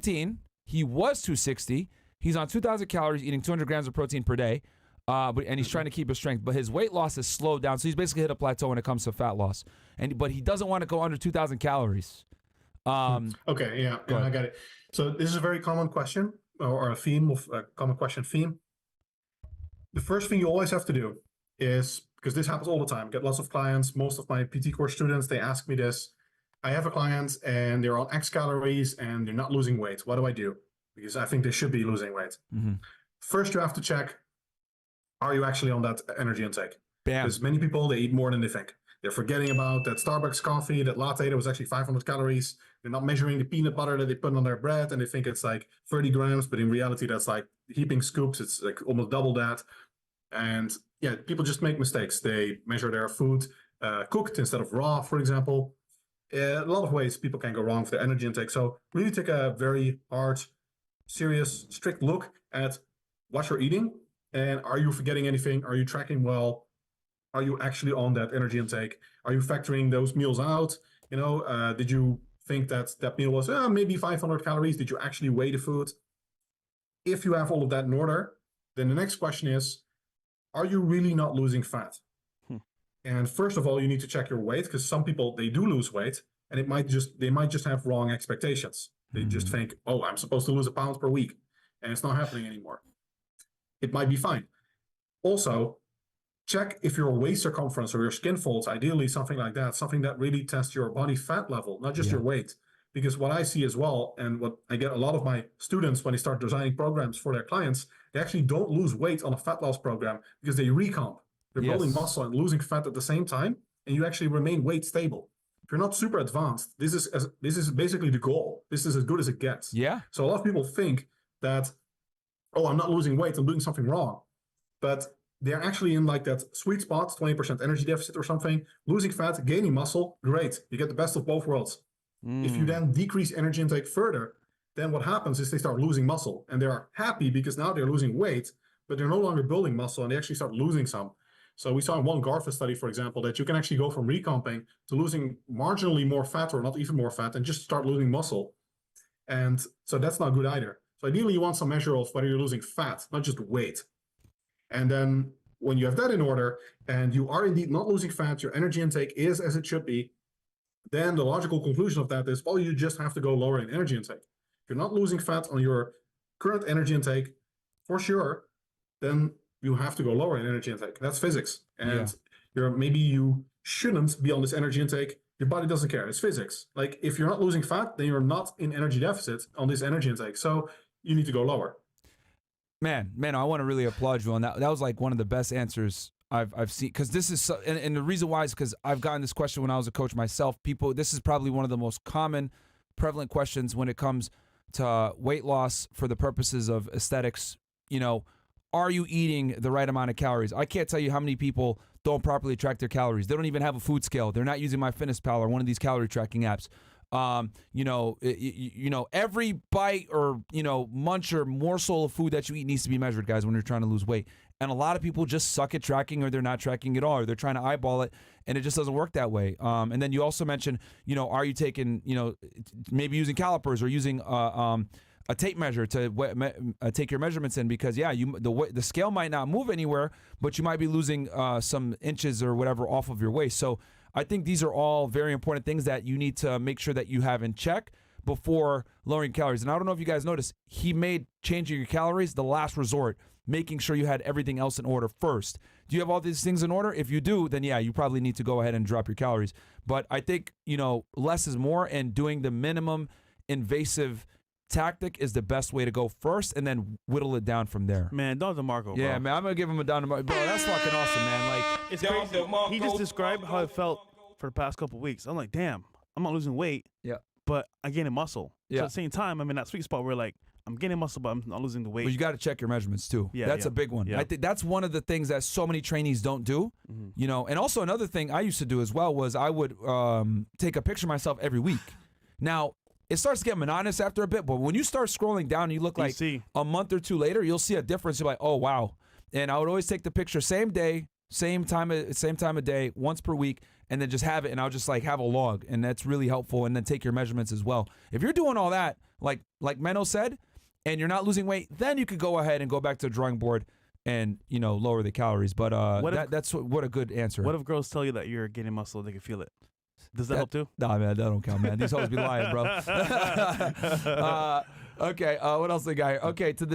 215. He was 260. He's on 2,000 calories, eating 200 grams of protein per day. And he's trying to keep his strength, but his weight loss has slowed down. So he's basically hit a plateau when it comes to fat loss. But he doesn't want to go under 2,000 calories. Okay, yeah, I got it. So this is a very common question, or a theme of a common question theme. The first thing you always have to do is, because this happens all the time, I get lots of clients, most of my PT course students, they ask me this. I have a client and they're on X calories and they're not losing weight. What do I do? Because I think they should be losing weight. First, you have to check, are you actually on that energy intake? Because many people, they eat more than they think. They're forgetting about that Starbucks coffee, that latte that was actually 500 calories. They're not measuring the peanut butter that they put on their bread, and they think it's like 30 grams, but in reality, that's like heaping scoops. It's like almost double that. And yeah, people just make mistakes. They measure their food cooked instead of raw, for example. A lot of ways people can go wrong with their energy intake. So really take a very hard, serious, strict look at what you're eating. And are you forgetting anything? Are you tracking well? Are you actually on that energy intake? Are you factoring those meals out? You know, did you think that that meal was maybe 500 calories? Did you actually weigh the food? If you have all of that in order, then the next question is, are you really not losing fat? And first of all, you need to check your weight, because some people, they do lose weight, and they might just have wrong expectations. They just think, oh, I'm supposed to lose a pound per week, and it's not happening anymore. It might be fine. Also, check if your waist circumference or your skin folds, ideally something like that, something that really tests your body fat level, not just your weight. Because what I see as well, and what I get a lot of my students when they start designing programs for their clients, they actually don't lose weight on a fat loss program because they recomp. They're building muscle and losing fat at the same time, and you actually remain weight stable. If you're not super advanced, this is basically the goal. This is as good as it gets. Yeah. So a lot of people think that, oh, I'm not losing weight, I'm doing something wrong. But they're actually in like that sweet spot, 20% energy deficit or something, losing fat, gaining muscle, great. You get the best of both worlds. If you then decrease energy intake further, then what happens is they start losing muscle, and they're happy because now they're losing weight, but they're no longer building muscle, and they actually start losing some. So we saw in one Garfa study, for example, that you can actually go from recomping to losing marginally more fat or not even more fat and just start losing muscle. And so that's not good either. So ideally you want some measure of whether you're losing fat, not just weight. And then when you have that in order and you are indeed not losing fat, your energy intake is as it should be, then the logical conclusion of that is, well, you just have to go lower in energy intake. If you're not losing fat on your current energy intake, for sure, then you have to go lower in energy intake. That's physics. And maybe you shouldn't be on this energy intake. Your body doesn't care. It's physics. Like if you're not losing fat, then you're not in energy deficit on this energy intake. So you need to go lower. Man, I want to really applaud you on that. That was like one of the best answers I've seen, because this is and the reason why is because I've gotten this question when I was a coach myself. This is probably one of the most common, prevalent questions when it comes to weight loss for the purposes of aesthetics. You know, are you eating the right amount of calories? I can't tell you how many people don't properly track their calories. They don't even have a food scale. They're not using MyFitnessPal or one of these calorie tracking apps. Every bite or, munch or morsel of food that you eat needs to be measured, guys, when you're trying to lose weight. And a lot of people just suck at tracking, or they're not tracking at all, or they're trying to eyeball it, and it just doesn't work that way. And then you also mentioned, are you taking, maybe using calipers or using a tape measure to take your measurements in, because the scale might not move anywhere, but you might be losing some inches or whatever off of your waist. So I think these are all very important things that you need to make sure that you have in check before lowering calories. And I don't know if you guys noticed, he made changing your calories the last resort, making sure you had everything else in order first. Do you have all these things in order? If you do, then you probably need to go ahead and drop your calories. But I think, less is more, and doing the minimum invasive tactic is the best way to go first, and then whittle it down from there. Man, Don DeMarco, bro. Yeah, man, I'm going to give him a Don DeMarco. Bro, that's fucking awesome, man. Like, it's crazy. He just described how I felt for the past couple of weeks. I'm like, damn, I'm not losing weight, but I'm gaining muscle. So at the same time, I'm in that sweet spot where, like, I'm gaining muscle, but I'm not losing the weight. But you got to check your measurements too. That's a big one. I think that's one of the things that so many trainees don't do. And also another thing I used to do as well was I would take a picture of myself every week. Now, it starts to get monotonous after a bit, but when you start scrolling down and you look like a month or two later, you'll see a difference. You're like, oh, wow. And I would always take the picture same day, same time of day, once per week, and then just have it, and I'll just like have a log, and that's really helpful. And then take your measurements as well. If you're doing all that, like Menno said, and you're not losing weight, then you could go ahead and go back to the drawing board and lower the calories. But that's what a good answer. What if girls tell you that you're gaining muscle, they can feel it? Does that help too? Nah, man, that don't count, man. These hoes be lying, bro. Okay, what else they got here? Okay, to the